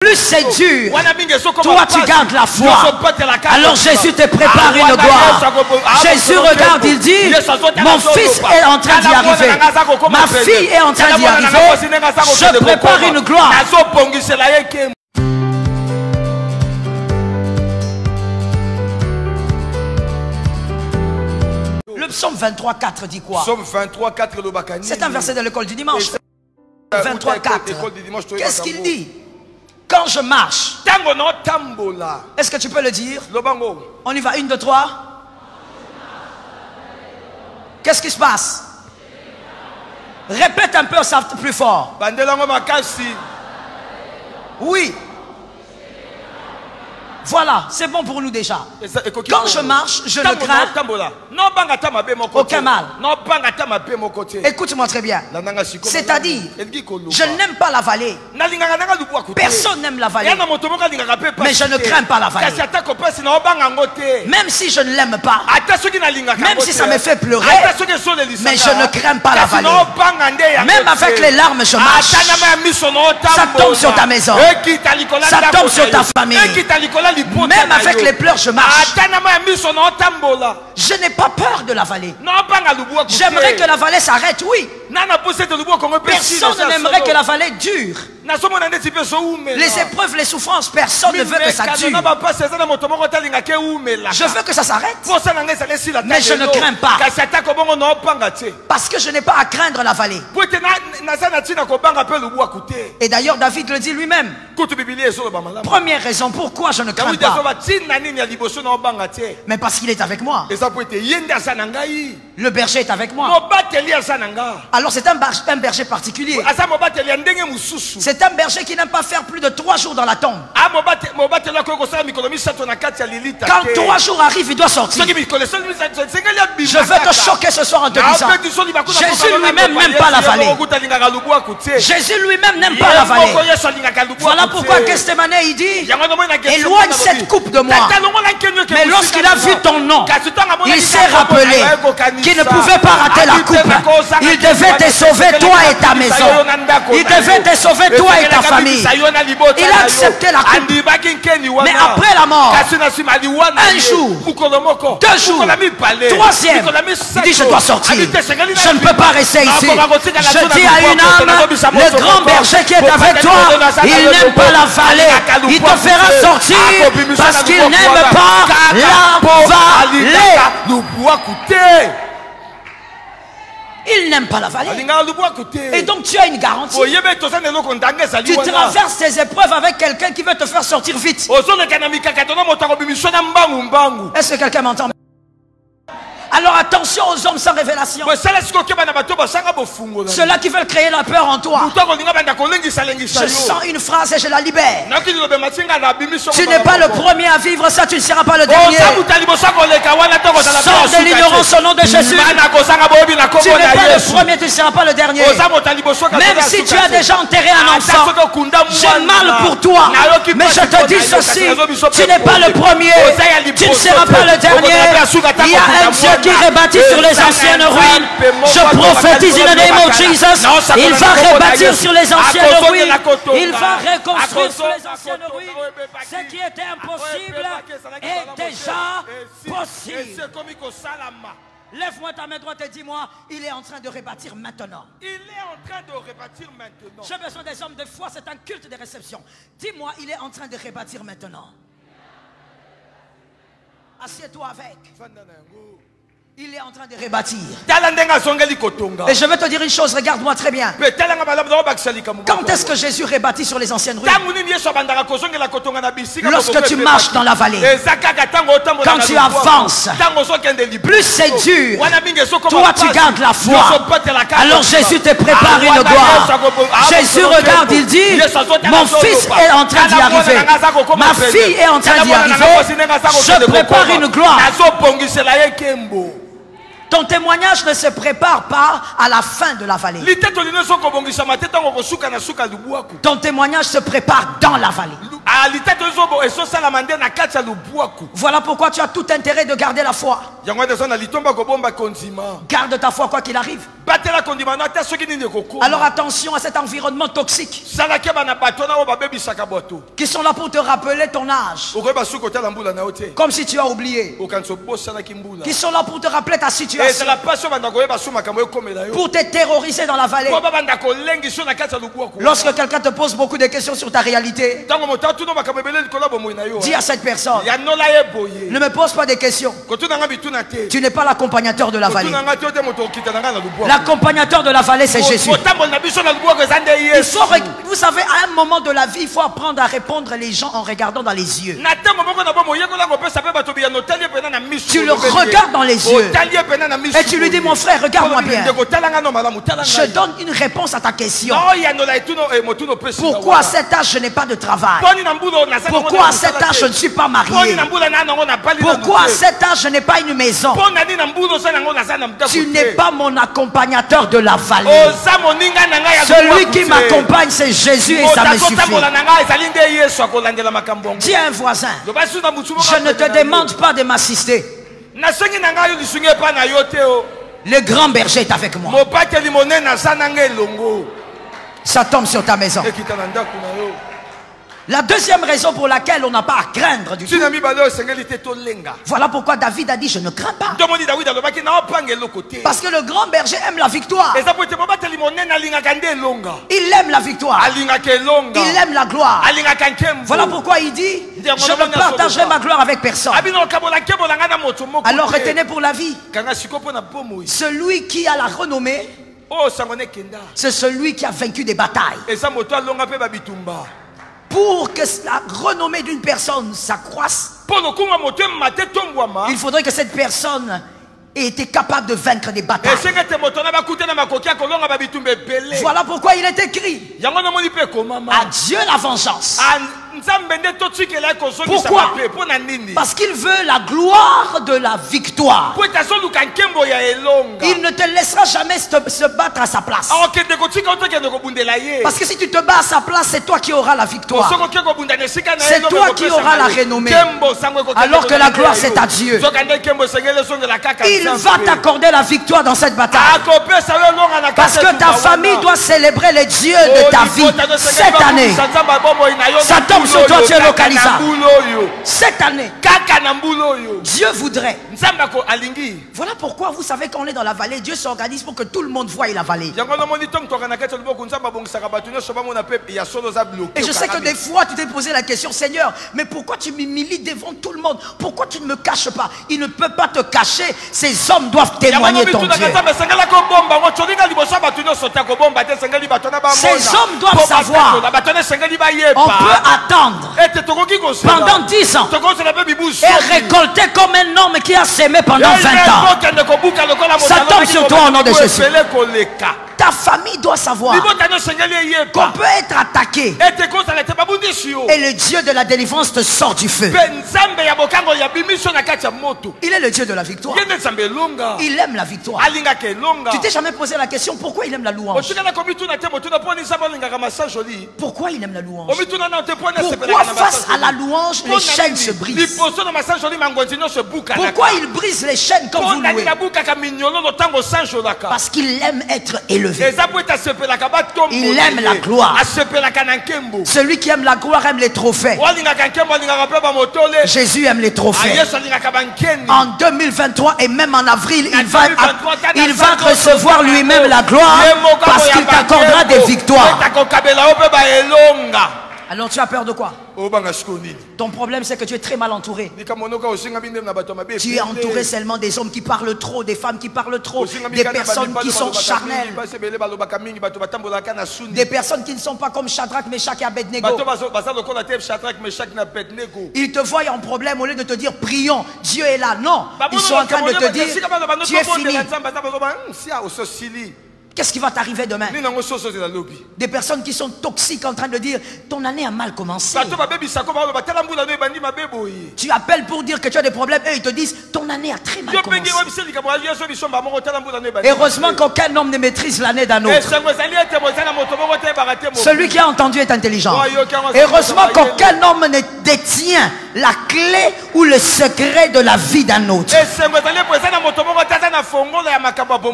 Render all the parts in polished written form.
plus c'est dur, toi tu gardes la foi. Alors Jésus te prépare une gloire. Jésus regarde, il dit, mon fils est en train d'y arriver, ma fille est en train d'y arriver, je prépare une gloire. Le psaume 23,4 dit quoi? C'est un verset de l'école du dimanche. 23,4. Qu'est-ce qu'il dit? Quand je marche. Est-ce que tu peux le dire? On y va, 1, 2, 3. Qu'est-ce qui se passe? Répète un peu ça plus fort. Oui. Voilà, c'est bon pour nous déjà. Quand je marche, je ne crains aucun mal. Écoute-moi très bien. C'est-à-dire, je n'aime pas la vallée. Personne n'aime la vallée. Mais je ne crains pas la vallée. Même si je ne l'aime pas, même si ça me fait pleurer, mais je ne crains pas la vallée. Même avec les larmes, je marche. Ça tombe sur ta maison. Ça tombe sur ta famille. Même avec les pleurs, je marche. Je n'ai pas peur de la vallée. J'aimerais que la vallée s'arrête, oui. Personne n'aimerait que la vallée dure. Les épreuves, les souffrances, personne ne veut que ça dure. Je veux que ça s'arrête. Mais je ne crains pas. Parce que je n'ai pas à craindre la vallée. Et d'ailleurs, David le dit lui-même. Première raison pourquoi je ne crains pas. Mais parce qu'il est avec moi. Le berger est avec moi. Alors c'est un berger particulier. C'est un berger qui n'aime pas faire plus de 3 jours dans la tombe. Quand 3 jours arrivent, il doit sortir. Je veux te choquer ce soir en te disant, Jésus lui-même n'aime pas la vallée. Jésus lui-même n'aime pas la vallée. Voilà pourquoi Gethsemane il dit, éloigne cette coupe de moi. Mais lorsqu'il a vu ton nom, il s'est rappelé qu'il ne pouvait pas rater la coupe. Il devait te sauver toi et ta maison. Il devait te sauver toi et ta famille. Il a accepté la coupe. Mais après la mort, un jour, 2 jours, 3e, il dit je dois sortir. Je ne peux pas rester ici. Je dis à une âme, le grand berger qui est avec toi, il n'aime pas la vallée. Il te fera sortir parce qu'il n'aime pas la vallée. Il n'aime pas la vallée. Et donc tu as une garantie. Tu traverses ces épreuves avec quelqu'un qui veut te faire sortir vite. Est-ce que quelqu'un m'entend? Alors attention aux hommes sans révélation. Ceux-là qui veulent créer la peur en toi. Je sens une phrase et je la libère. Tu n'es pas le premier à vivre ça, tu ne seras pas le dernier. Sors de l'ignorance au nom de Jésus. Tu n'es pas le premier, tu ne seras pas le dernier. Même si tu as déjà enterré un enfant, j'ai mal pour toi. Mais je te dis ceci, tu n'es pas le premier, tu ne seras pas le dernier. Il y a un Dieu qui rebâtit sur les anciennes ruines. Je prophétise in the name of Jesus. Il va rebâtir sur les anciennes ruines. Il va reconstruire sur les anciennes ruines. Ce qui était impossible est déjà possible. Lève-moi ta main droite et dis-moi, il est en train de rebâtir maintenant. Il est en train de rebâtir maintenant. J'ai besoin des hommes de foi, c'est un culte de réception. Dis-moi, il est en train de rebâtir maintenant. Assieds-toi avec. Il est en train de rebâtir. Et je vais te dire une chose, regarde-moi très bien. Quand est-ce que Jésus rebâtit sur les anciennes ruines? Lorsque tu marches dans la vallée. Quand tu avances. Plus c'est dur, toi tu gardes la foi. Alors Jésus te prépare une gloire. Jésus regarde, il dit, mon fils est en train d'y arriver. Ma fille est en train d'y arriver. Je prépare une gloire. Ton témoignage ne se prépare pas à la fin de la vallée. Ton témoignage se prépare dans la vallée. Voilà pourquoi tu as tout intérêt de garder la foi. Garde ta foi quoi qu'il arrive. Alors attention à cet environnement toxique qui sont là pour te rappeler ton âge, comme si tu as oublié, qui sont là pour te rappeler ta situation, pour te terroriser dans la vallée. Lorsque quelqu'un te pose beaucoup de questions sur ta réalité, dis à cette personne: ne me pose pas de questions. Tu n'es pas l'accompagnateur de la vallée. L'accompagnateur de la vallée, c'est Jésus. Vous savez, à un moment de la vie, il faut apprendre à répondre les gens en regardant dans les yeux. Tu le regardes dans les yeux et tu lui dis: mon frère, regarde-moi bien. Je donne une réponse à ta question. Pourquoi à cet âge je n'ai pas de travail? Pourquoi à cet âge je ne suis pas marié? Pourquoi à cet âge je n'ai pas une maison? Tu n'es pas mon accompagnateur de la vallée. Celui qui m'accompagne, c'est Jésus et ça me suffit. Dis à un voisin: je ne te demande pas de m'assister. Le grand berger est avec moi. Ça tombe sur ta maison. La deuxième raison pour laquelle on n'a pas à craindre du tout. Voilà pourquoi David a dit: je ne crains pas. Parce que le grand berger aime la victoire. Il aime la victoire. Il aime la gloire. Voilà pourquoi il dit: je ne partagerai ma gloire avec personne. Alors retenez pour la vie, celui qui a la renommée, c'est celui qui a vaincu des batailles. Pour que la renommée d'une personne s'accroisse, il faudrait que cette personne ait été capable de vaincre des batailles. Voilà pourquoi il est écrit: à Dieu la vengeance. Pourquoi? Parce qu'il veut la gloire de la victoire. Il ne te laissera jamais se battre à sa place. Parce que si tu te bats à sa place, c'est toi qui auras la victoire. C'est toi qui auras la renommée. Alors que la gloire, c'est à Dieu. Il va t'accorder la victoire dans cette bataille. Parce que ta famille doit célébrer les dieux de ta vie cette année. Ça tombe sur toi, tu es localisable. Cette année, Dieu voudrait. Voilà pourquoi vous savez quand on est dans la vallée, Dieu s'organise pour que tout le monde voie la vallée. Et je sais que des fois tu t'es posé la question: Seigneur, mais pourquoi tu m'humilies devant tout le monde? Pourquoi tu ne me caches pas? Il ne peut pas te cacher. Ces hommes doivent témoigner ton Dieu. Ces hommes doivent savoir. On peut attendre pendant 10 ans et récolter comme un homme qui a sémé pendant 20 ans. Ça tombe sur toi au nom de Jésus. Ta famille doit savoir qu'on peut être attaqué et le Dieu de la délivrance te sort du feu. Il est le Dieu de la victoire. Il aime la victoire. Tu t'es jamais posé la question pourquoi il aime la louange? Pourquoi il aime la louange? Pourquoi face à la louange les chaînes se brisent? Pourquoi il brise les chaînes quand vous louez? Parce qu'il aime être élevé. Il aime la gloire. Celui qui aime la gloire aime les trophées. Jésus aime les trophées. En 2023 et même en avril, il va recevoir lui-même la gloire parce qu'il t'accordera des victoires. Alors tu as peur de quoi? Ton problème c'est que tu es très mal entouré. Tu es entouré seulement des hommes qui parlent trop, des femmes qui parlent trop, des personnes qui sont charnelles, des personnes qui ne sont pas comme Shadrach, Meshach et Abednego. Ils te voient en problème au lieu de te dire prions, Dieu est là. Non, ils sont en train de te dire tu es fini. Qu'est-ce qui va t'arriver demain? Des personnes qui sont toxiques en train de dire ton année a mal commencé. Tu appelles pour dire que tu as des problèmes et ils te disent ton année a très mal commencé. Heureusement qu'aucun homme ne maîtrise l'année d'un autre. Celui qui a entendu est intelligent. Heureusement qu'aucun homme ne détient la clé ou le secret de la vie d'un autre.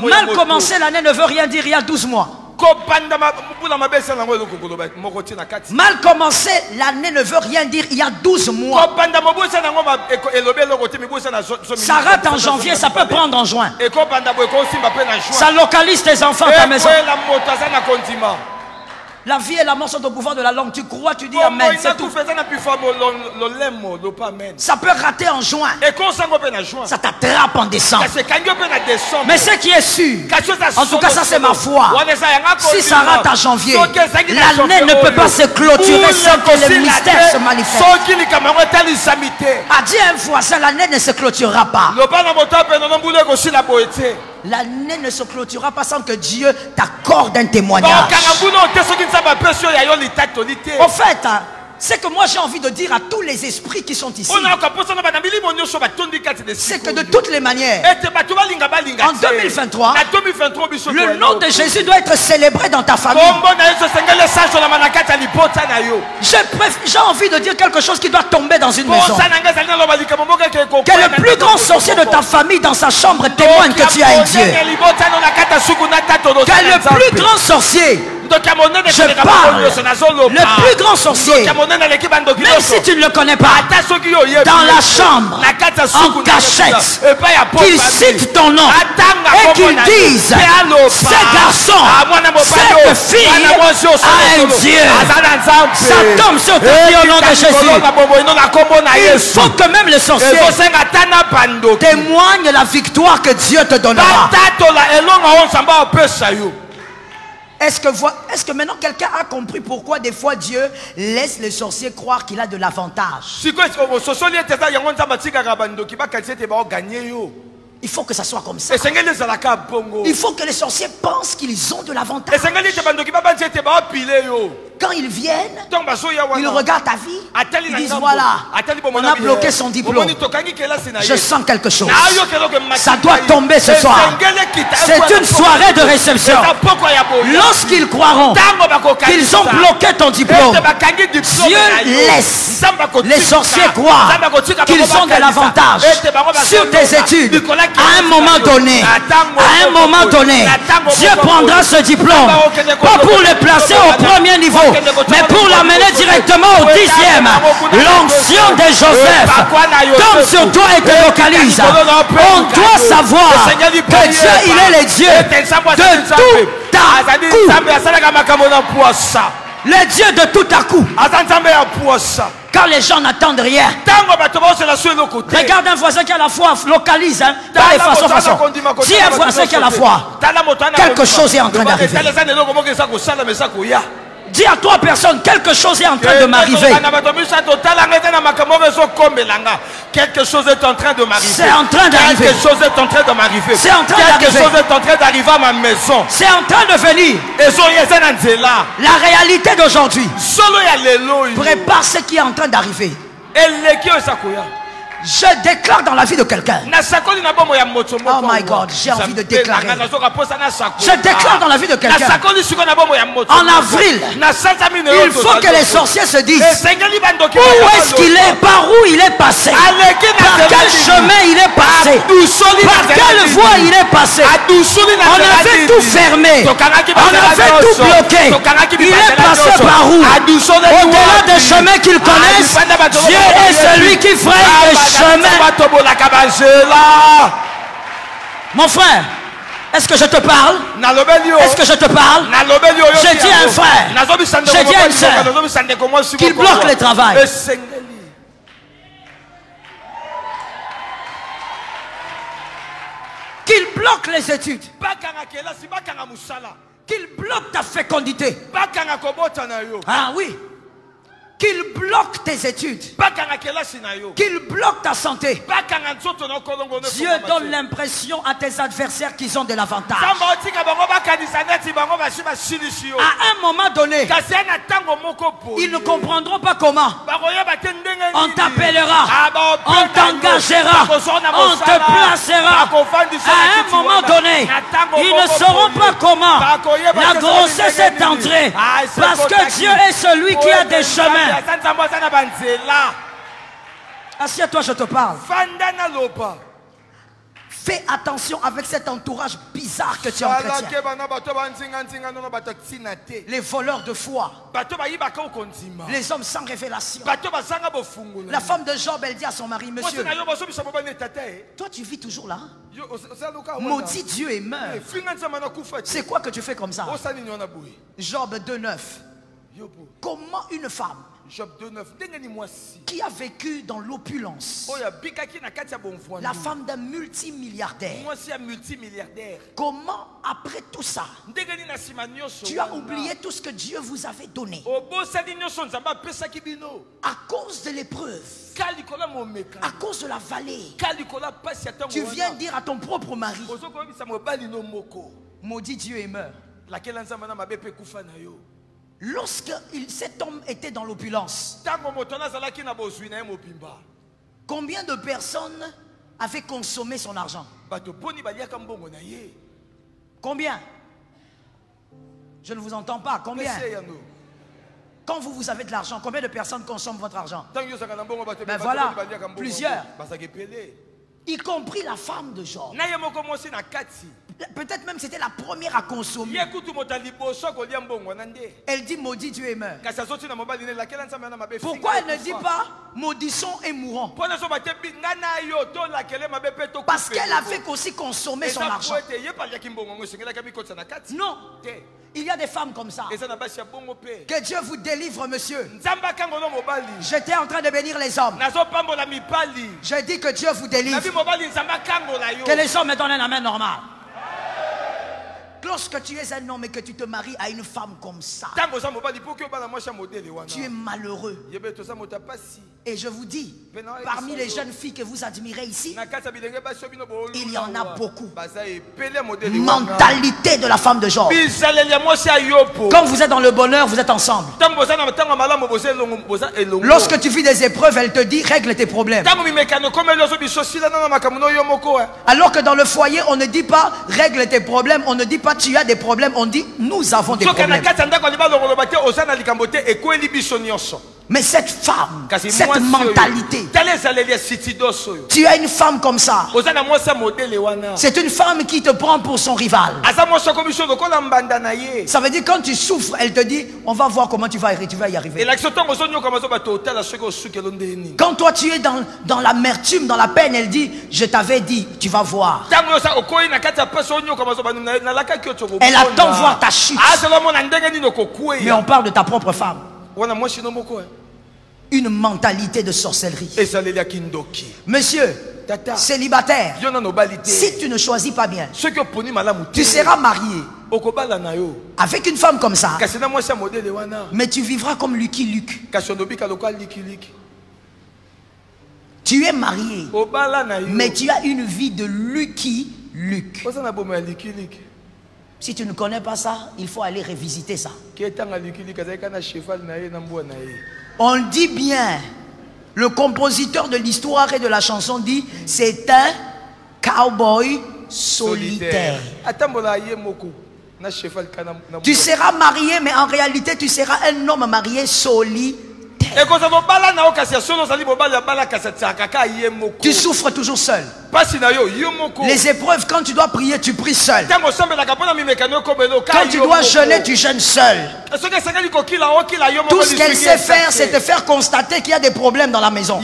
Mal commencer l'année ne veut rien dire il y a 12 mois. Mal commencer l'année ne veut rien dire il y a 12 mois. Ça rate en janvier, ça peut prendre en juin. Ça localise tes enfants à ta maison. La vie et la mort sont au pouvoir de la langue. Tu crois, tu dis amen. C'est tout. Ça peut rater en juin. Ça t'attrape en décembre. Mais ce qui est sûr, en tout cas ça c'est ma foi, si ça rate en janvier, l'année ne peut pas se clôturer sans que le mystère se manifeste. A dit un voisin, l'année ne se clôturera pas. L'année ne se clôturera pas sans que Dieu t'accorde un témoignage. Au fait, c'est que moi j'ai envie de dire à tous les esprits qui sont ici, c'est que de toutes les manières, en 2023, le nom de Jésus doit être célébré dans ta famille. J'ai envie de dire quelque chose qui doit tomber dans une maison. Que le plus grand sorcier de ta famille dans sa chambre témoigne que tu as un Dieu. Que le plus grand sorcier, je parle, le plus grand sorcier, même si tu ne le connais pas, dans la chambre, en cachette, qu'il cite ton nom et qu'il dise, ce garçon, cette fille a un Dieu. Ça tombe sur ta vie au nom de Jésus. Il faut que même le sorcier témoigne la victoire que Dieu te donnera. Est-ce que maintenant quelqu'un a compris pourquoi des fois Dieu laisse le sorcier croire qu'il a de l'avantage? Il faut que ça soit comme ça. Il faut que les sorciers pensent qu'ils ont de l'avantage. Quand ils viennent, ils regardent ta vie, ils disent voilà, on a bloqué son diplôme. Je sens quelque chose. Ça doit tomber ce soir. C'est une soirée de réception. Lorsqu'ils croiront qu'ils ont bloqué ton diplôme, Dieu laisse les sorciers croire qu'ils ont de l'avantage sur tes études. À un moment donné, Dieu prendra ce diplôme, pas pour le placer au premier niveau, mais pour l'amener directement au 10e. L'onction de Joseph tombe sur toi et te localise. On doit savoir que Dieu, il est le Dieu de tout à coup. Le Dieu de tout à coup. Quand les gens n'attendent rien. Regarde un voisin qui a la foi, localise, hein, pas de façon. Si un voisin qui a la foi, quelque chose est en train d'arriver. Dis à toi personne, quelque chose est en train de m'arriver. Quelque chose est en train de m'arriver. C'est en train d'arriver. Quelque chose est en train de m'arriver. C'est en train d'arriver. Quelque chose est en train d'arriver à ma maison. C'est en train de venir. La réalité d'aujourd'hui prépare ce qui est en train d'arriver. Je déclare dans la vie de quelqu'un. Oh my God, j'ai envie de déclarer. Je déclare dans la vie de quelqu'un. En avril, il faut que les sorciers se disent où est-ce qu'il est, par où il est passé, par quel chemin il est passé, par quelle voie il est passé. On avait tout fermé, on avait tout bloqué. Il est passé par où? Au-delà des chemins qu'ils connaissent, Dieu est celui qui fraye les chemin. Mon frère, est-ce que je te parle? Est-ce que je te parle? J'ai dit à un frère, j'ai dit à une sœur qu'il bloque le travail. Qu'il bloque les études. Qu'il bloque ta fécondité. Ah oui. qu'il bloque tes études, qu'il bloque ta santé. Dieu donne l'impression à tes adversaires qu'ils ont de l'avantage. À un moment donné, ils ne comprendront pas comment. On t'appellera, on t'engagera, on te placera. À un moment donné, ils ne sauront pas comment la grossesse est entrée. Parce que Dieu est celui qui a des chemins. Assieds-toi, je te parle. Fais attention avec cet entourage bizarre que tu entretiens. Les voleurs de foi, les hommes sans révélation. La femme de Job, elle dit à son mari, monsieur, toi tu vis toujours là. Maudit Dieu et meurs. C'est quoi que tu fais comme ça? Job 2,9. Comment une femme qui a vécu dans l'opulence, la femme d'un multimilliardaire, comment après tout ça tu as oublié tout ce que Dieu vous avait donné à cause de l'épreuve, à cause de la vallée? Tu viens dire à ton propre mari, maudit Dieu et meurt. Lorsque cet homme était dans l'opulence, combien de personnes avaient consommé son argent? Combien? Je ne vous entends pas. Combien? Quand vous avez de l'argent, combien de personnes consomment votre argent? Ben voilà, plusieurs. Y compris la femme de Job. Peut-être même c'était la première à consommer. Elle dit maudit Dieu et meurt. Pourquoi elle ne dit pas maudissons et mourons? Parce qu'elle avait aussi consommé son argent. Non. Il y a des femmes comme ça. Que Dieu vous délivre, monsieur. J'étais en train de bénir les hommes. Je dis que Dieu vous délivre. Que les hommes me donnent un amen normal. Lorsque tu es un homme et que tu te maries à une femme comme ça, tu es malheureux. Et je vous dis, parmi les jeunes filles que vous admirez ici, il y en a beaucoup. Mentalité de la femme de Job. Quand vous êtes dans le bonheur, vous êtes ensemble. Lorsque tu vis des épreuves, elle te dit règle tes problèmes. Alors que dans le foyer, on ne dit pas règle tes problèmes, on ne dit pas tu as des problèmes, on dit nous avons des problèmes. Mais cette femme, cette mentalité, tu as une femme comme ça, c'est une femme qui te prend pour son rival. Ça veut dire quand tu souffres, elle te dit on va voir comment tu vas y arriver. Quand toi tu es dans l'amertume, dans la peine, elle dit je t'avais dit, tu vas voir. Elle attend voir ta chute. Mais on parle de ta propre femme. Une mentalité de sorcellerie. Monsieur, célibataire, si tu ne choisis pas bien, tu seras marié avec une femme comme ça, mais tu vivras comme Lucky Luke. Tu es marié, mais tu as une vie de Lucky Luke. Si tu ne connais pas ça, il faut aller revisiter ça. On dit bien, le compositeur de l'histoire et de la chanson dit, c'est un cowboy solitaire. Tu seras marié, mais en réalité, tu seras un homme marié solitaire. Tu souffres toujours seul. Les épreuves, quand tu dois prier, tu pries seul. Quand tu dois jeûner, tu jeûnes seul. Tout ce qu'elle sait faire, c'est te faire constater qu'il y a des problèmes dans la maison.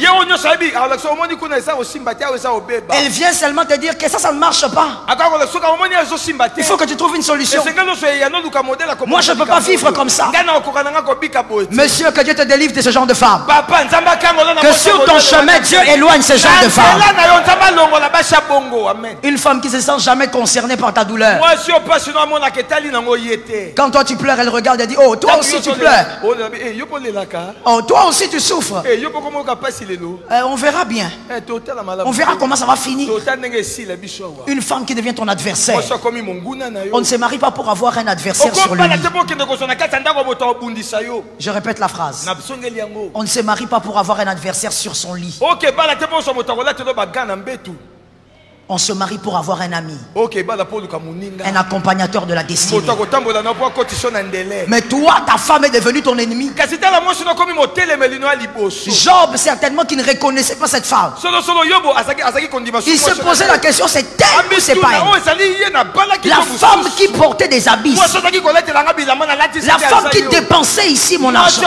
Elle vient seulement te dire que ça ne marche pas. Il faut que tu trouves une solution. Moi, je ne peux pas vivre comme ça. Monsieur, que Dieu te délivre de ce genre de femme. Que sur ton chemin, Dieu éloigne ce genre de femme. Une femme qui se sent jamais concernée par ta douleur. Quand toi tu pleures, elle regarde et dit, oh, toi aussi tu pleures. Oh, toi aussi tu souffres. On verra bien. On verra comment ça va finir. Une femme qui devient ton adversaire. On ne se marie pas pour avoir un adversaire sur le lit. Je répète la phrase. On ne se marie pas pour avoir un adversaire sur son lit. On se marie pour avoir un ami, un accompagnateur de la destinée. Mais toi, ta femme est devenue ton ennemi. Job, certainement, qui ne reconnaissait pas cette femme. Il se posait la question, c'est elle ou c'est pas elle? La femme qui portait des habits, la femme qui dépensait ici mon argent.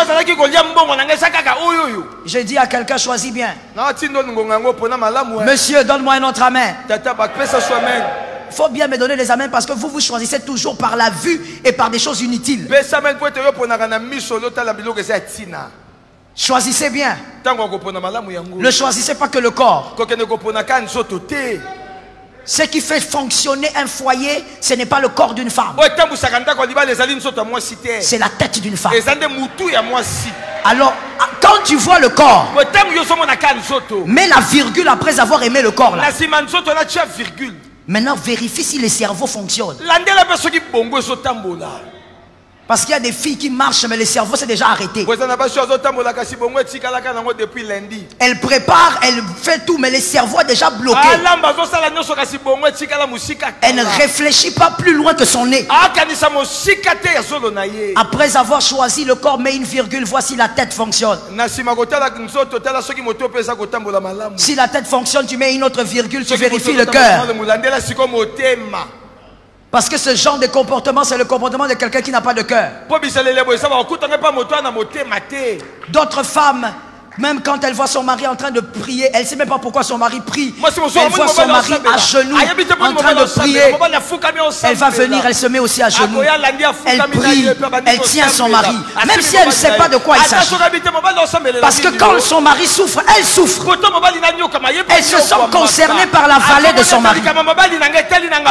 Je dis à quelqu'un, choisis bien. Monsieur, donne-moi un autre amen. Il faut bien me donner les amens parce que vous choisissez toujours par la vue et par des choses inutiles. Choisissez bien. Ne choisissez pas que le corps. Ce qui fait fonctionner un foyer, ce n'est pas le corps d'une femme. C'est la tête d'une femme. Alors, quand tu vois le corps, mets la virgule après avoir aimé le corps là. Maintenant, vérifie si le cerveau fonctionne. Parce qu'il y a des filles qui marchent, mais le cerveau s'est déjà arrêté. Elle prépare, elle fait tout, mais le cerveau est déjà bloqué. Elle ne réfléchit pas plus loin que son nez. Après avoir choisi le corps, mets une virgule, voici la tête fonctionne. Si la tête fonctionne, tu mets une autre virgule, tu vérifies le cœur. Parce que ce genre de comportement, c'est le comportement de quelqu'un qui n'a pas de cœur. D'autres femmes, même quand elle voit son mari en train de prier, elle ne sait même pas pourquoi son mari prie. Elle voit son mari à genoux en train de prier. Elle va venir, elle se met aussi à genoux. Elle prie, elle tient son mari. Même si elle ne sait pas de quoi il s'agit. Parce que quand son mari souffre, elle souffre. Elle se sent concernée par la vallée de son mari.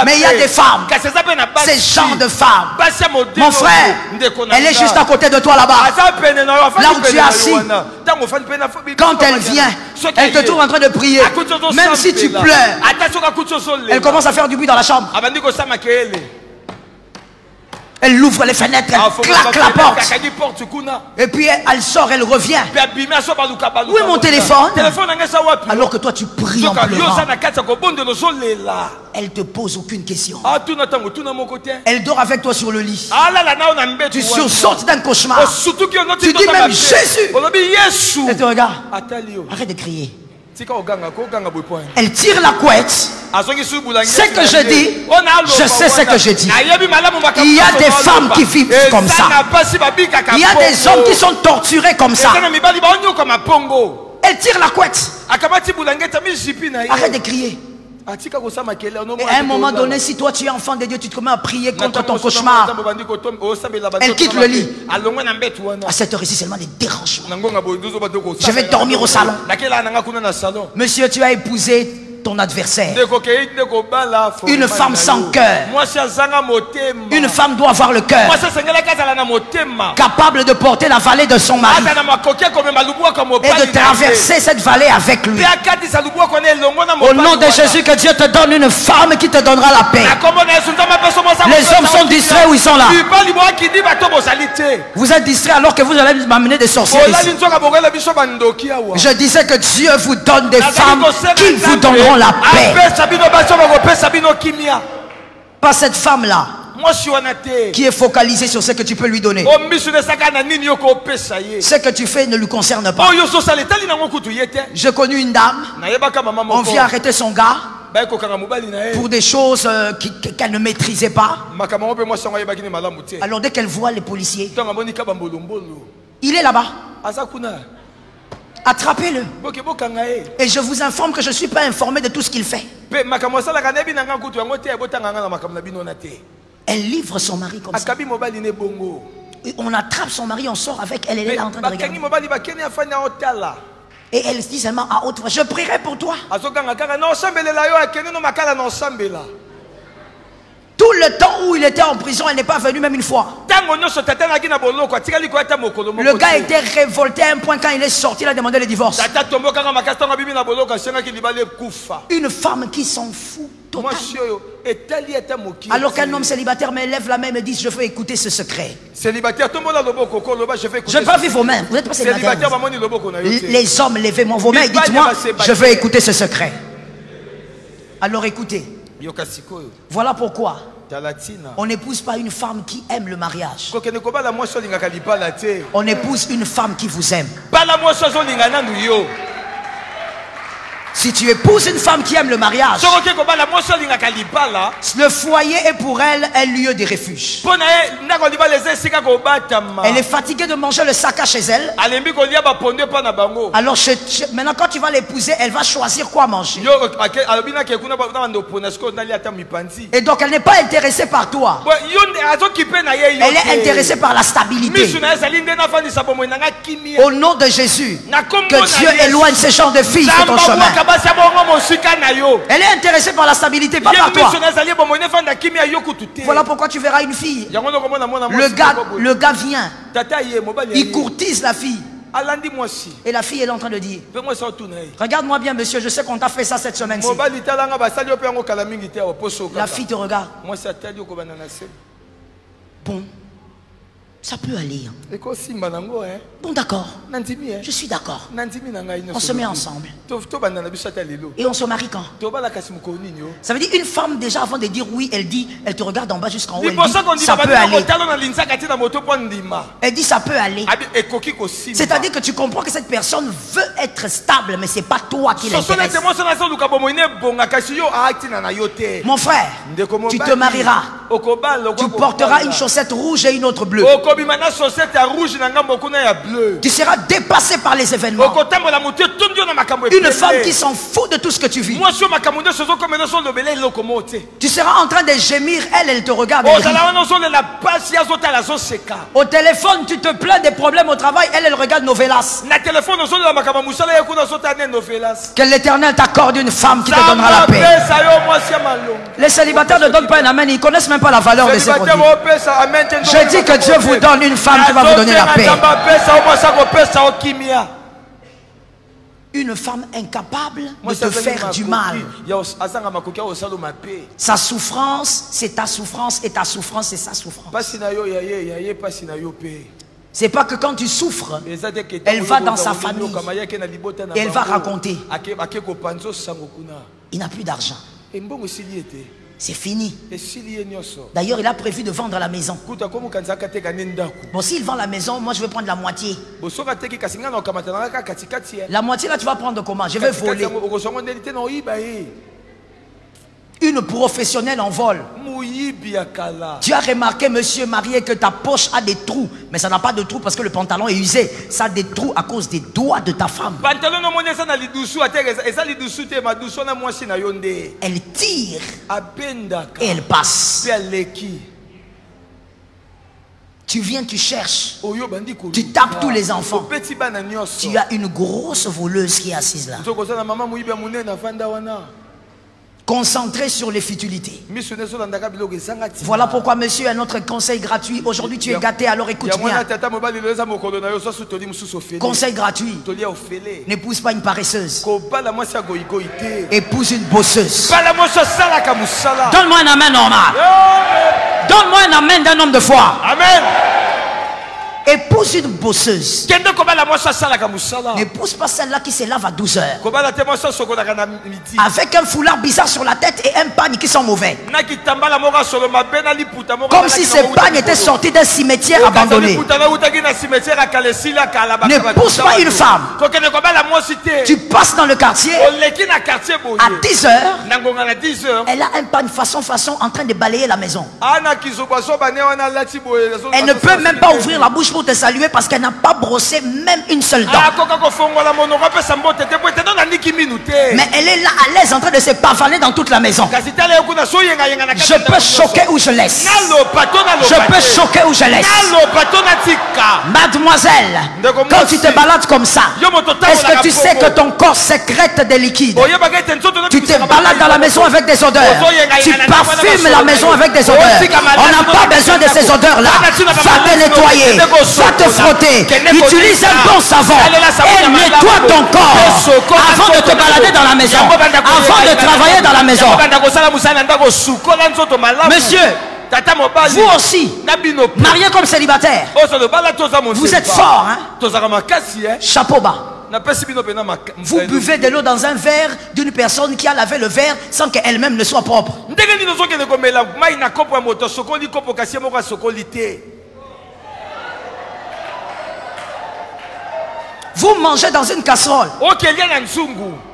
Mais il y a des femmes, ces genres de femmes. Mon frère, elle est juste à côté de toi là-bas. Là où tu es assis. Quand elle vient, elle te trouve en train de prier. Même si tu pleures, elle commence à faire du bruit dans la chambre. Elle ouvre les fenêtres, elle claque la porte. Et puis elle sort, elle revient. Où est mon téléphone? Alors que toi tu pries en pleurant. Elle te pose aucune question. Elle dort avec toi sur le lit. Tu sursautes d'un cauchemar. Tu dis même Jésus. Elle te regarde. Arrête de crier. Elle tire la couette. Ce que je dis, je sais ce que je dis. Il y a des femmes qui vivent comme ça. Il y a des hommes qui sont torturés comme ça. Elle tire la couette. Arrête de crier. Et à un moment donné, si toi tu es enfant de Dieu, tu te mets à prier contre ton cauchemar. Elle quitte le lit. À cette heure-ci, seulement des dérangements. Je vais dormir au salon. Monsieur, tu as épousé ton adversaire. Une femme sans cœur. Une femme doit avoir le cœur, capable de porter la vallée de son mari et de traverser cette vallée avec lui. Au nom de Jésus, que Dieu te donne une femme qui te donnera la paix. Les hommes sont distraits où ils sont là. Vous êtes distraits alors que vous allez m'amener des sorciers ici. Je disais que Dieu vous donne des femmes qui vous donneront la paix. Pas cette femme là qui est focalisée sur ce que tu peux lui donner. Ce que tu fais ne lui concerne pas. J'ai connu une dame, on vient arrêter son gars pour des choses qu'elle ne maîtrisait pas. Alors dès qu'elle voit les policiers, il est là-bas. Attrapez-le. Et je vous informe que je ne suis pas informé de tout ce qu'il fait. Elle livre son mari comme ça. Et on attrape son mari, on sort avec elle, elle est là en train de regarder. Et elle dit seulement à haute voix, je prierai pour toi. Tout le temps où il était en prison, elle n'est pas venue même une fois. Le gars était révolté à un point, quand il est sorti, il a demandé le divorce. Une femme qui s'en fout totalement. Alors qu'un homme célibataire me lève la main et me dit, je veux écouter ce secret. Je ne veux pas vivre vos mains, vous n'êtes pas célibataire. Les hommes, levez-moi vos mains et dites-moi, je veux écouter ce secret. Alors écoutez. Voilà pourquoi on n'épouse pas une femme qui aime le mariage. On épouse une femme qui vous aime. Si tu épouses une femme qui aime le mariage, le foyer est pour elle un lieu de refuge. Elle est fatiguée de manger le sac chez elle. Alors maintenant quand tu vas l'épouser, elle va choisir quoi manger. Et donc elle n'est pas intéressée par toi. Elle est intéressée par la stabilité. Au nom de Jésus, que Dieu éloigne ce genre de filles de ton chemin. Elle est intéressée par la stabilité, pas par toi. Voilà pourquoi tu verras une fille. Le gars vient. Il courtise la fille. Et la fille est en train de dire, regarde-moi bien monsieur, je sais qu'on t'a fait ça cette semaine-ci. La fille te regarde. Bon, ça peut aller. Bon d'accord, je suis d'accord. On se met ensemble. Et on se marie quand? Ça veut dire une femme déjà avant de dire oui, elle dit, elle te regarde en bas jusqu'en haut, elle dit ça peut aller. Elle dit ça peut aller. C'est-à-dire que tu comprends que cette personne veut être stable, mais c'est pas toi qui l'intéresse. Mon frère, tu te marieras. Tu porteras une chaussette rouge et une autre bleue. Tu seras dépassé par les événements. Une femme qui s'en fout de tout ce que tu vis. Tu seras en train de gémir, elle te regarde. Au téléphone, tu te plains des problèmes au travail, elle regarde Novelas. Que l'Éternel t'accorde une femme qui te donnera la paix. Les célibataires ne donnent pas un amen, ils ne connaissent même pas la valeur de ces produits. Je dis que Dieu vous donne une femme qui va vous donner la paix. Une femme incapable de te faire du mal. Sa souffrance, c'est ta souffrance, et ta souffrance, c'est sa souffrance. C'est pas que quand tu souffres, elle va dans sa famille et elle va raconter. Il n'a plus d'argent. C'est fini. D'ailleurs, il a prévu de vendre la maison. Bon, s'il vend la maison, moi je vais prendre la moitié. La moitié là, tu vas prendre comment? Je vais voler. Une professionnelle en vol. Tu as remarqué, monsieur marié, que ta poche a des trous. Mais ça n'a pas de trous parce que le pantalon est usé. Ça a des trous à cause des doigts de ta femme. Elle tire et elle passe. Tu viens, tu cherches. Tu tapes tous les enfants. Tu as une grosse voleuse qui est assise là. Concentré sur les futilités. Voilà pourquoi monsieur a notre conseil gratuit. Aujourd'hui tu es gâté, alors écoute bien. Conseil gratuit. N'épouse pas une paresseuse. Épouse une bosseuse. Donne-moi un amen normal. Donne-moi un amen d'un homme de foi. Amen. Épouse une bosseuse. N'épouse pas celle-là qui se lave à 12 heures. Avec un foulard bizarre sur la tête et un pagne qui sent mauvais. Comme si ce pagne était sorti d'un cimetière abandonné. N'épouse pas une femme. Tu passes dans le quartier. À 10 heures, elle a un pagne façon en train de balayer la maison. Elle ne peut même pas ouvrir la bouche pour te saluer parce qu'elle n'a pas brossé même une seule dent. Mais elle est là à l'aise en train de se pavaner dans toute la maison. Je peux choquer ou je laisse. Je peux choquer ou je laisse. Mademoiselle, quand tu te balades comme ça, est-ce que tu sais que ton corps sécrète des liquides? Tu te balades dans la maison avec des odeurs. Tu parfumes la maison avec des odeurs. On n'a pas besoin de ces odeurs-là. Va te nettoyer, va te frotter. Utilise un bon savon et nettoie ton corps avant de te balader dans la maison, avant de travailler dans la maison. Monsieur, vous aussi, marié comme célibataire, vous êtes fort, hein? Chapeau bas. Vous buvez de l'eau dans un verre d'une personne qui a lavé le verre sans qu'elle-même ne soit propre. Vous mangez dans une casserole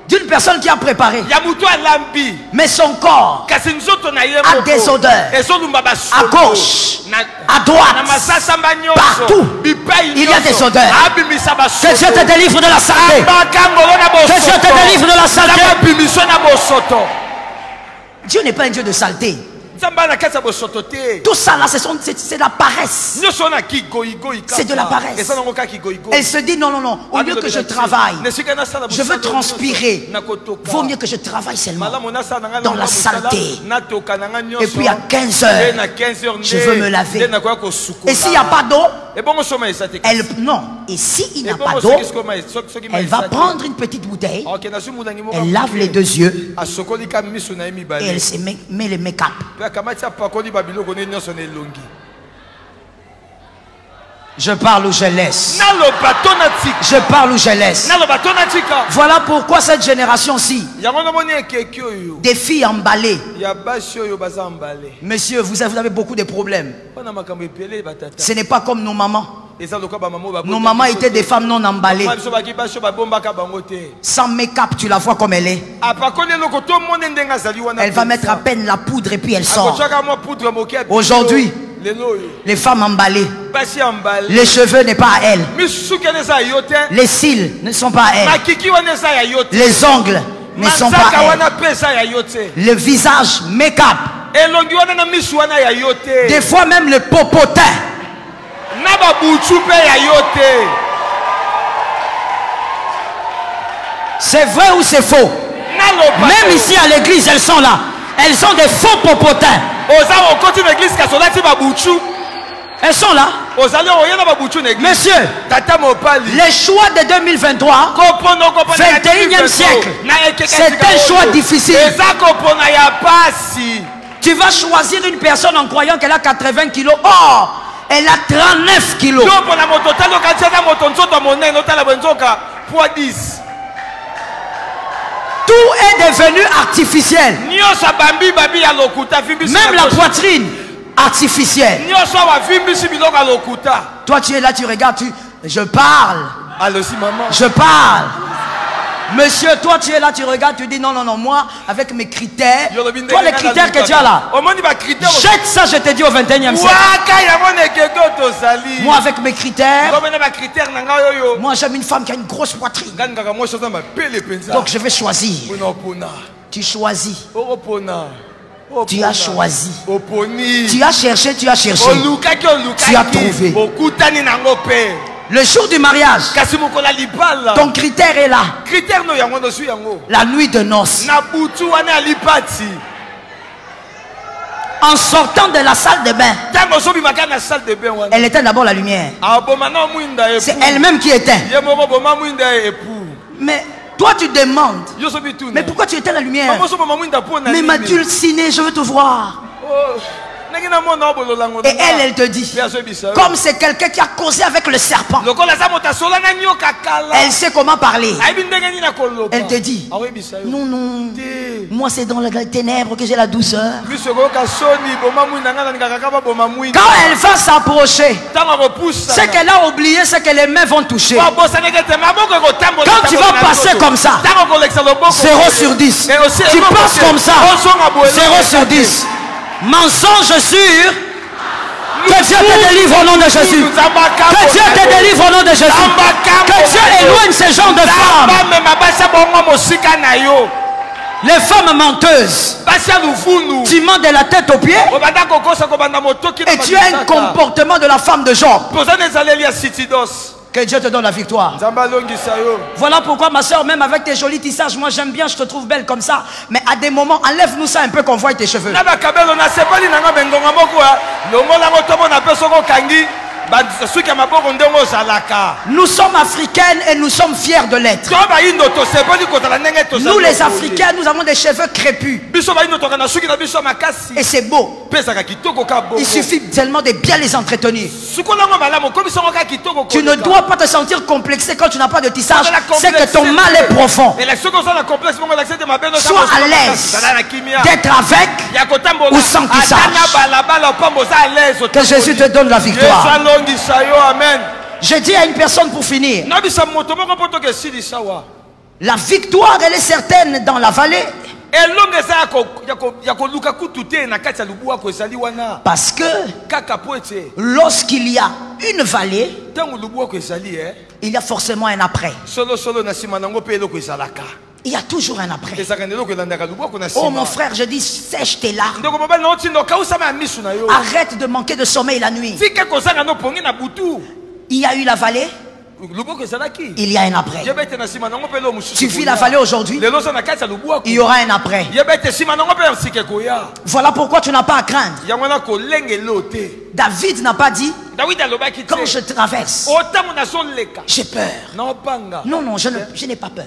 d'une personne qui a préparé, mais son corps a des odeurs à gauche, à droite, partout il y a des odeurs. Que Dieu te délivre de la saleté. Que Dieu te délivre de la saleté. Dieu n'est pas un Dieu de saleté. Tout ça là, c'est de la paresse. C'est de la paresse. Elle se dit non, non, non. Au lieu que je travaille, je veux transpirer. Vaut mieux que je travaille seulement dans la saleté. Et puis à 15 heures, je veux me laver. Et s'il n'y a pas d'eau, non. Et s'il n'y a pas d'eau, elle va prendre une petite bouteille. Elle lave les deux yeux. Et elle se met le make-up. Je parle ou je laisse. Je parle ou je laisse. Voilà pourquoi cette génération-ci, des filles emballées. Monsieur, vous avez beaucoup de problèmes. Ce n'est pas comme nos mamans. Nos mamans étaient des femmes non emballées. Sans make-up, tu la vois comme elle est. Elle va mettre à peine la poudre et puis elle sort. Aujourd'hui, les femmes emballées, les cheveux n'est pas à elles, les cils ne sont pas à elles, les ongles ne sont pas à elles, le visage make-up, des fois même le popotin. C'est vrai ou c'est faux? Même ici à l'église, elles sont là. Elles ont des faux popotins. Elles sont là. Monsieur, les choix de 2023, 21e siècle, c'est un choix difficile. Tu vas choisir une personne en croyant qu'elle a 80 kilos. Oh, elle a 39 kilos. Tout est devenu artificiel. Même la poitrine artificielle. Toi tu es là, tu regardes, je parle. Je parle. Monsieur, toi tu es là, tu regardes, tu dis non, non, non, moi avec mes critères, toi les critères que tu as là, jette ça, je te dis au 21e siècle. Moi avec mes critères, moi j'aime une femme qui a une grosse poitrine. Donc je vais choisir. Tu choisis. Tu as choisi. Tu as cherché, tu as cherché. Tu as trouvé. Le jour du mariage, ton critère est là. La nuit de noces. En sortant de la salle de bain, elle éteint d'abord la lumière. C'est elle-même qui éteint. Mais toi tu demandes, mais pourquoi tu éteins la lumière? Mais ma dulcinée, je veux te voir. Et elle te dit, comme c'est quelqu'un qui a causé avec le serpent, elle sait comment parler. Elle te dit, non, non, moi c'est dans les ténèbres que j'ai la douceur. Quand elle va s'approcher, c'est qu'elle a oublié ce que les mains vont toucher. Quand tu vas passer comme ça, 0 sur 10. Tu passes comme ça, 0 sur 10. Mensonge sûr. Que Dieu te délivre au nom de Jésus. Que Dieu te délivre au nom de Jésus. Que Dieu éloigne ce genre de femmes. Les femmes menteuses, tu mens de la tête aux pieds et tu as un comportement de la femme de Job. Que Dieu te donne la victoire. Voilà pourquoi ma soeur, même avec tes jolis tissages, moi j'aime bien, je te trouve belle comme ça. Mais à des moments, enlève-nous ça un peu qu'on voit tes cheveux. Nous sommes africaines et nous sommes fiers de l'être. Nous les Africains, nous avons des cheveux crépus. Et c'est beau. Il suffit tellement de bien les entretenir. Tu ne dois pas te sentir complexé quand tu n'as pas de tissage. C'est que ton mal est profond. Sois à l'aise d'être avec ou sans tissage. Que Jésus te donne la victoire. Amen. Je dis à une personne pour finir. La victoire, elle est certaine dans la vallée. Parce que lorsqu'il y a une vallée, il y a forcément un après. Il y a toujours un après. Oh mon frère, je dis sèche tes larmes. Arrête de manquer de sommeil la nuit. Il y a eu la vallée. Il y a un après. Tu vis la vallée aujourd'hui. Il y aura un après. Voilà pourquoi tu n'as pas à craindre. David n'a pas dit quand je traverse, j'ai peur. Non, non, je n'ai pas peur.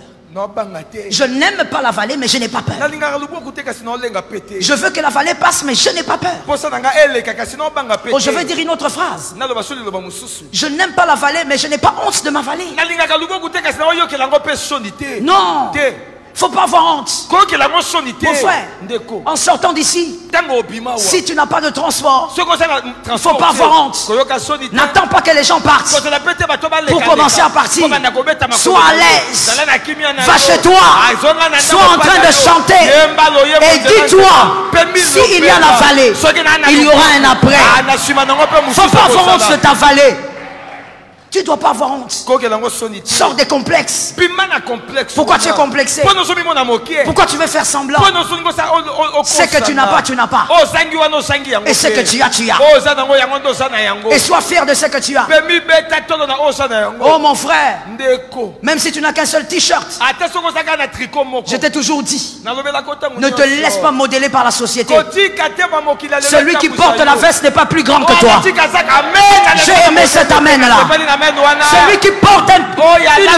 Je n'aime pas la vallée, mais je n'ai pas peur. Je veux que la vallée passe, mais je n'ai pas peur. Oh, je veux dire une autre phrase. Je n'aime pas la vallée, mais je n'ai pas honte de ma vallée. Non. Faut pas avoir honte. Mon frère, en sortant d'ici, si tu n'as pas de transport, il ne faut pas avoir honte. N'attends pas que les gens partent pour commencer à partir. Sois à l'aise. Va chez toi. Sois en train de chanter. Et dis-toi, s'il y a la vallée, il y aura un après. Il ne faut pas avoir honte de ta vallée. Tu ne dois pas avoir honte. Sors des complexes. Pourquoi tu es complexé? Pourquoi tu veux faire semblant? Ce que tu n'as pas, tu n'as pas. Et ce que tu as, tu as. Et sois fier de ce que tu as. Oh mon frère, même si tu n'as qu'un seul t-shirt, je t'ai toujours dit, ne te laisse pas modeler par la société. Celui qui porte la veste n'est pas plus grand que toi. J'ai aimé cet amen là. Celui qui porte une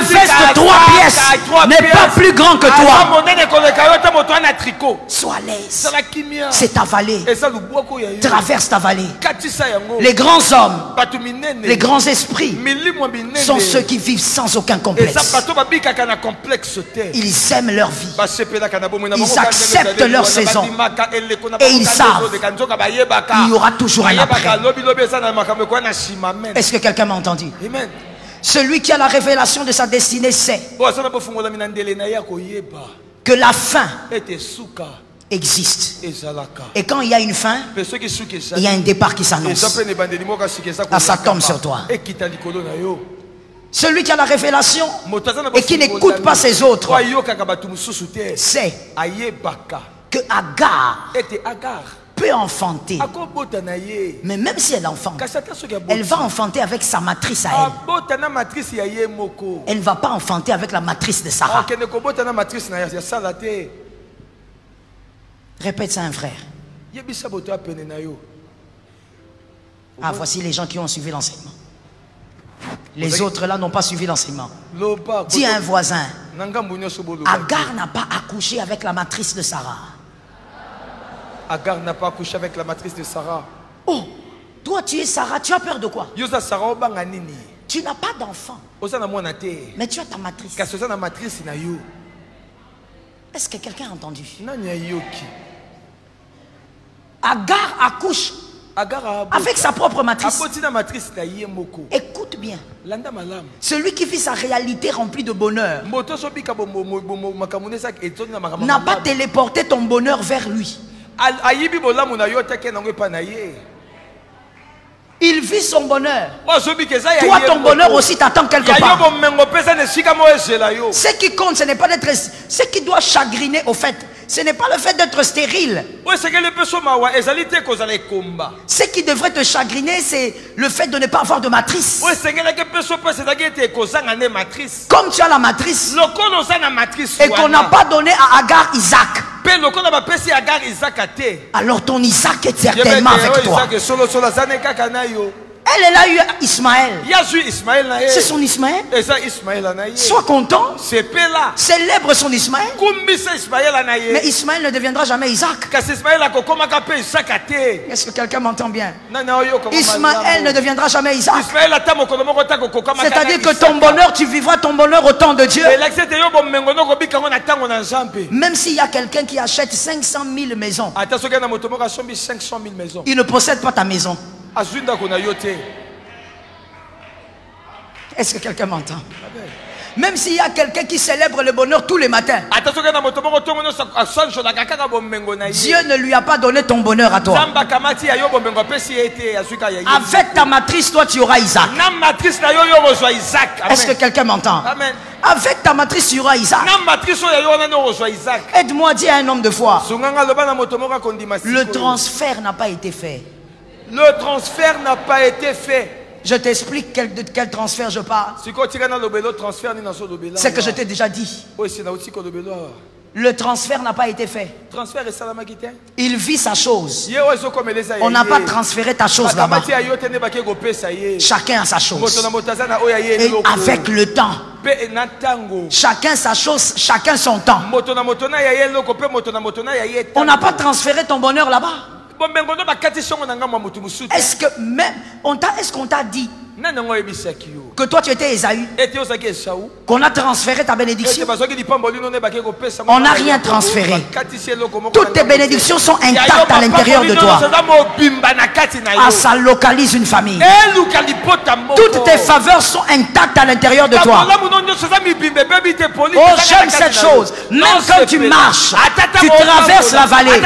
veste de 3 pièces n'est pas plus grand que toi. Sois à l'aise. C'est ta vallée. Traverse ta vallée. Les grands hommes, les grands esprits sont ceux qui vivent sans aucun complexe. Ils aiment leur vie. Ils acceptent leur saison. Et ils savent qu'il y aura toujours un après. Est-ce que quelqu'un m'a entendu? Celui qui a la révélation de sa destinée sait que la fin existe. Et quand il y a une fin, il y a un départ qui s'annonce. Ça tombe sur toi. Celui qui a la révélation et qui n'écoute pas ses autres sait que Agar peut enfanter. Mais même si elle enfante, elle va enfanter avec sa matrice à elle. Elle ne va pas enfanter avec la matrice de Sarah. Répète ça, un frère. Ah, voici les gens qui ont suivi l'enseignement. Les autres là n'ont pas suivi l'enseignement. Dis à un voisin, Agar n'a pas accouché avec la matrice de Sarah. Agar n'a pas accouché avec la matrice de Sarah. Oh, toi tu es Sarah, tu as peur de quoi? Tu n'as pas d'enfant, mais tu as ta matrice. Est-ce que quelqu'un a entendu? Agar accouche avec sa propre matrice. Écoute bien. Celui qui vit sa réalité remplie de bonheur n'a pas téléporté ton bonheur vers lui. Il vit son bonheur. Toi, ton bonheur aussi t'attend quelque part. Ce qui compte, ce n'est pas d'être... Ce qui doit chagriner, au fait, ce n'est pas le fait d'être stérile. Ce qui devrait te chagriner, c'est le fait de ne pas avoir de matrice. Comme tu as la matrice et qu'on n'a pas donné à Agar Isaac, alors ton Isaac est certainement avec toi. Elle a eu Ismaël. C'est son Ismaël. Sois content. Célèbre son Ismaël. Mais Ismaël ne deviendra jamais Isaac. Est-ce que quelqu'un m'entend bien? Ismaël ne deviendra jamais Isaac. C'est-à-dire que ton bonheur, tu vivras ton bonheur au temps de Dieu. Même s'il y a quelqu'un qui achète 500 000 maisons, il ne possède pas ta maison. Est-ce que quelqu'un m'entend? Même s'il y a quelqu'un qui célèbre le bonheur tous les matins, Dieu ne lui a pas donné ton bonheur à toi. Avec ta matrice, toi tu auras Isaac. Est-ce que quelqu'un m'entend? Avec ta matrice, tu auras Isaac. Aide-moi à dire à un homme de foi, le transfert n'a pas été fait. Le transfert n'a pas été fait. Je t'explique de quel transfert je parle. C'est que je t'ai déjà dit. Le transfert n'a pas été fait. Il vit sa chose. On n'a pas transféré ta chose là-bas. Chacun a sa chose. Et avec le temps, chacun sa chose, chacun son temps. On n'a pas transféré ton bonheur là-bas. Est-ce que même est-ce qu'on t'a dit que toi tu étais Ésaü, qu'on a transféré ta bénédiction? On n'a rien transféré. Toutes tes bénédictions sont intactes à l'intérieur de toi. Ah, ça localise une famille. Toutes tes faveurs sont intactes à l'intérieur de toi. Oh, j'aime cette chose. Même quand tu marches, tu traverses la vallée,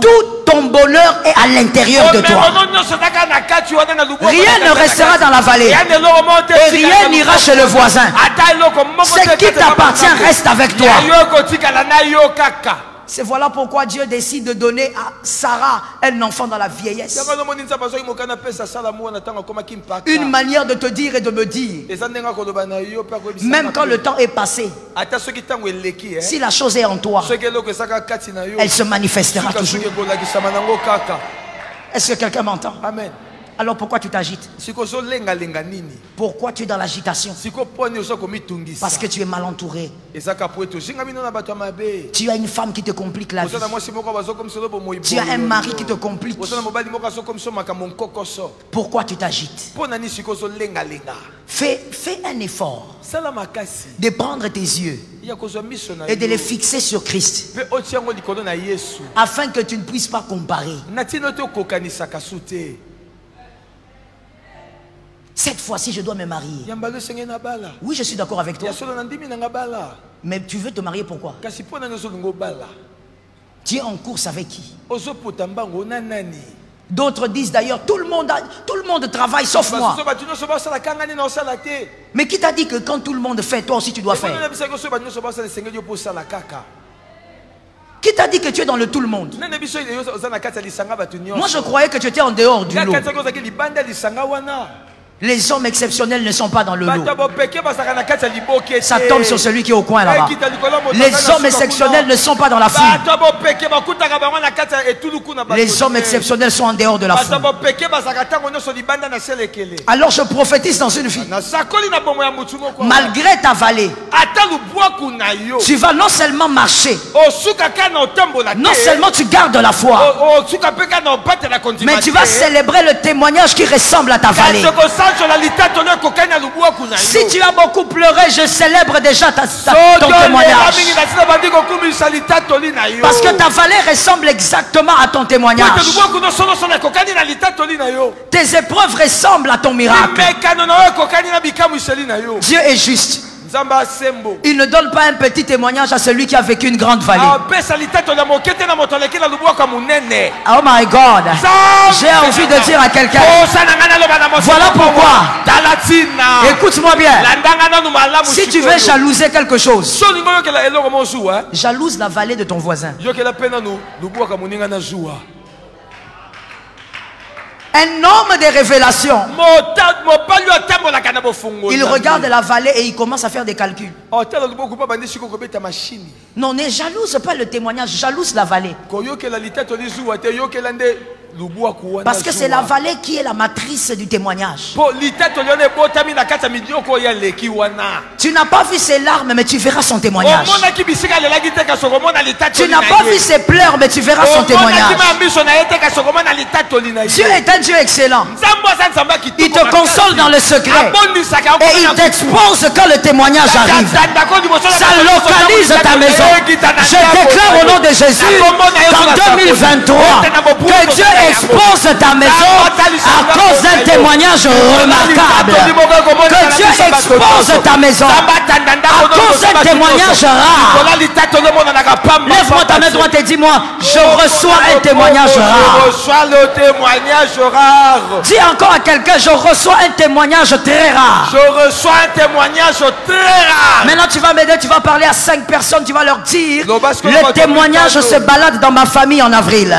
tout ton bonheur est à l'intérieur de toi. Rien ne restera dans la vallée et rien n'ira chez le voisin. Ce qui t'appartient reste avec toi. C'est voilà pourquoi Dieu décide de donner à Sarah un enfant dans la vieillesse. Une manière de te dire et de me dire, même quand le temps est passé, si la chose est en toi, elle se manifestera toujours. Est-ce que quelqu'un m'entend? Amen. Alors pourquoi tu t'agites? Pourquoi tu es dans l'agitation? Parce que tu es mal entouré. Tu as une femme qui te complique la vie. Tu as un mari qui te complique. Pourquoi tu t'agites? Fais un effort de prendre tes yeux et de les fixer sur Christ, afin que tu ne puisses pas comparer. Cette fois-ci, je dois me marier. Oui, je suis d'accord avec toi. Mais tu veux te marier pourquoi? Tu es en course avec qui? D'autres disent d'ailleurs, tout le monde travaille sauf moi. Mais qui t'a dit que quand tout le monde fait, toi aussi tu dois faire? Qui t'a dit que tu es dans le tout le monde? Moi je croyais que tu étais en dehors du lot. Les hommes exceptionnels ne sont pas dans le lot. Ça tombe sur celui qui est au coin là-bas. Les hommes exceptionnels ne sont pas dans la foule. Les hommes exceptionnels sont en dehors de la foule. Alors je prophétise dans une vie. Malgré ta vallée, tu vas non seulement marcher, non seulement tu gardes la foi, mais tu vas célébrer le témoignage qui ressemble à ta vallée. Si tu as beaucoup pleuré, je célèbre déjà ton témoignage. Parce que ta vallée ressemble exactement à ton témoignage. Tes épreuves ressemblent à ton miracle. Dieu est juste. Il ne donne pas un petit témoignage à celui qui a vécu une grande vallée. Oh my God. J'ai envie de dire à quelqu'un, voilà pourquoi. Écoute-moi bien. Si tu veux jalouser quelque chose, jalouse la vallée de ton voisin. Un homme de révélation, il regarde la vallée et il commence à faire des calculs. Non, ne jalouse pas le témoignage, jalouse la vallée. Parce que c'est la vallée qui est la matrice du témoignage. Tu n'as pas vu ses larmes, mais tu verras son témoignage. Tu n'as pas vu ses pleurs, mais tu verras son témoignage. Dieu est un Dieu excellent. Il te console dans le secret et il t'expose quand le témoignage arrive. Ça localise ta maison. Je déclare au nom de Jésus qu'en 2023, que Dieu expose ta maison à cause d'un témoignage remarquable. Que Dieu expose ta maison à cause d'un témoignage rare. Lève-moi ta main droite et dis-moi, je reçois un témoignage rare. Je reçois le témoignage rare. Dis encore à quelqu'un, je reçois un témoignage très rare. Je reçois un témoignage très rare. Maintenant tu vas m'aider, tu vas parler à 5 personnes, tu vas leur dire, le témoignage se balade dans ma famille en avril.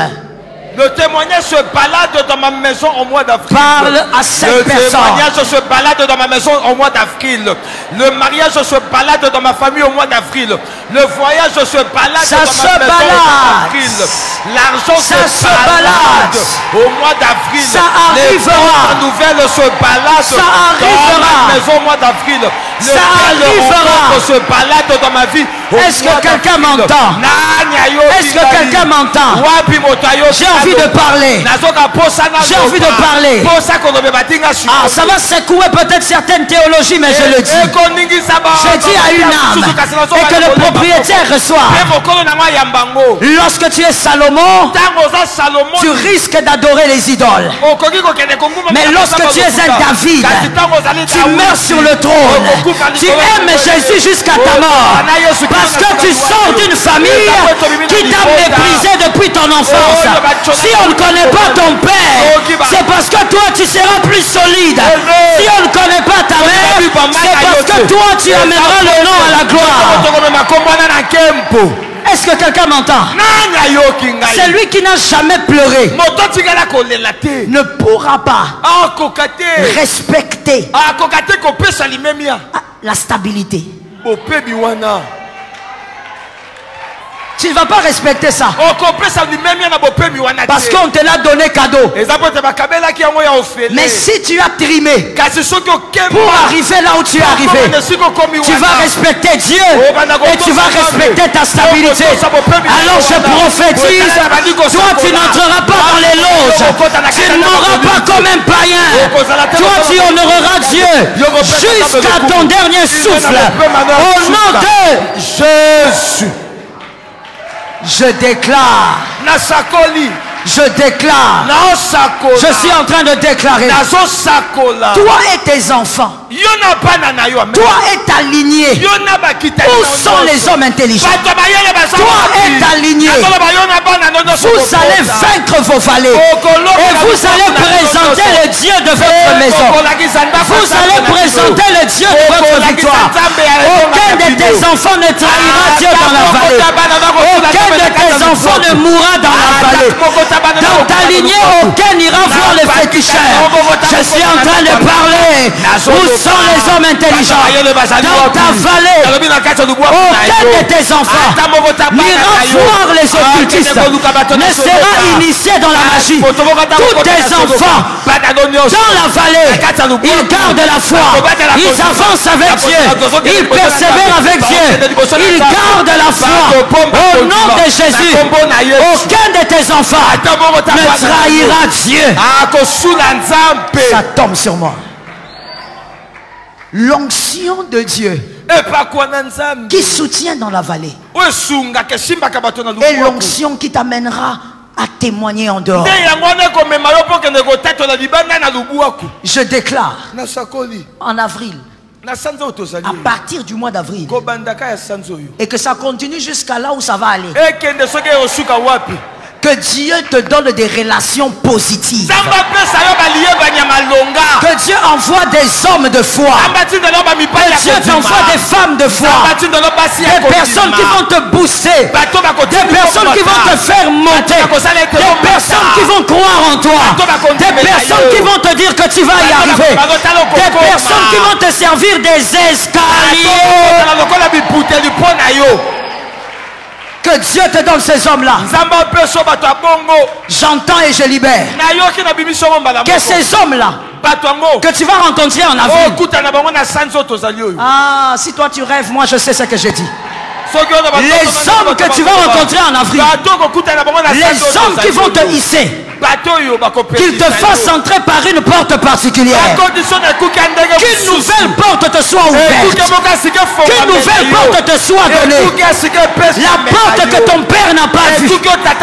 Le témoignage se balade dans ma maison au mois d'avril. Parle à 5 personnes. Le témoignage se balade dans ma maison au mois d'avril. Le mariage se balade dans ma famille au mois d'avril. Le voyage se balade dans ma maison au mois d'avril. L'argent se balade au mois d'avril. Ça arrivera. Les nouvelles se baladent dans ma maison au mois d'avril. Ça arrivera. Se balade dans ma vie. Est-ce que quelqu'un m'entend? Est-ce que quelqu'un m'entend? J'ai envie de parler. J'ai envie de parler. Ah, ça va secouer peut-être certaines théologies, mais je le dis. Je dis à une âme et que le propriétaire reçoit. Lorsque tu es Salomon, tu risques d'adorer les idoles. Mais lorsque tu es un David, tu meurs sur le trône. Tu aimes Jésus jusqu'à ta mort. Parce que tu sors d'une famille qui t'a méprisé depuis ton enfance. Si on ne connaît pas ton père, c'est parce que toi tu seras plus solide. Si on ne connaît pas ta mère, c'est parce que toi tu amèneras le nom à la gloire. Est-ce que quelqu'un m'entend? Celui qui n'a jamais pleuré ne pourra pas respecter la stabilité. Tu ne vas pas respecter ça. Parce qu'on te l'a donné cadeau. Mais si tu as trimé pour arriver là où tu es arrivé, tu vas respecter Dieu et tu vas respecter ta stabilité. Alors je prophétise, toi tu n'entreras pas dans les loges. Tu ne mourras pas comme un païen. Toi tu honoreras Dieu jusqu'à ton dernier souffle. Au nom de Jésus. Je déclare. Je déclare. Je suis en train de déclarer. Toi et tes enfants. Toi et ta lignée. Où sont les hommes intelligents? Toi et ta lignée. Vous allez vaincre vos vallées. Et vous allez présenter le Dieu de votre maison. Vous allez présenter le Dieu de votre victoire. Aucun de tes enfants ne trahira Dieu dans la vallée. Aucun de tes enfants ne mourra dans la vallée. Dans ta lignée, aucun n'ira voir les féticheurs. Je suis en train de parler. Où sont les hommes intelligents? Dans ta vallée, aucun de tes enfants n'ira voir les occultistes, ne sera initié dans la magie. Tous tes enfants dans la vallée, ils gardent la foi, ils avancent avec Dieu, ils persévèrent avec Dieu, ils gardent la foi. Au nom de Jésus, aucun de tes enfants ne trahira Dieu. Ça tombe sur moi. L'onction de Dieu qui soutient dans la vallée et l'onction qui t'amènera à témoigner en dehors. Je déclare en avril à partir du mois d'avril et que ça continue jusqu'à là où ça va aller. Que Dieu te donne des relations positives. Que Dieu envoie des hommes de foi. Que Dieu t'envoie des femmes de foi. Des personnes qui vont te booster. Des personnes qui vont te faire monter. Des personnes qui vont croire en toi. Des personnes qui vont te dire que tu vas y arriver. Des personnes qui vont te servir des escaliers. Que Dieu te donne ces hommes-là. J'entends et je libère. Que ces hommes-là que tu vas rencontrer en avril. Ah, si toi tu rêves, moi je sais ce que je dis. Les hommes que tu vas rencontrer en avril. Les hommes qui vont te hisser. Qu'il te fasse entrer par une porte particulière. Qu'une nouvelle porte te soit ouverte. Qu'une nouvelle porte te soit donnée. La porte que ton père n'a pas vue. Ta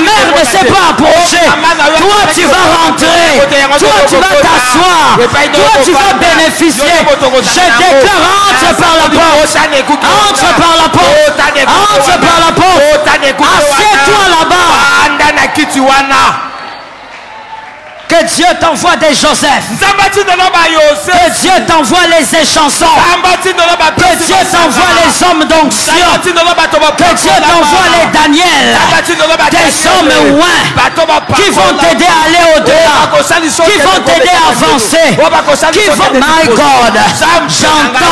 mère ne s'est pas approchée. Toi tu vas rentrer. Toi tu vas t'asseoir. Toi tu vas bénéficier. Je déclare, entre par la porte. Entre par la porte. Entre par la porte. Assieds-toi là-bas. Que Dieu t'envoie des Joseph. Que Dieu t'envoie les échansons. Que Dieu t'envoie les hommes d'onction. Que Dieu t'envoie les Daniel. Des hommes ouins qui vont t'aider à aller au-delà. Qui vont t'aider à avancer. Qui vont... My God. J'entends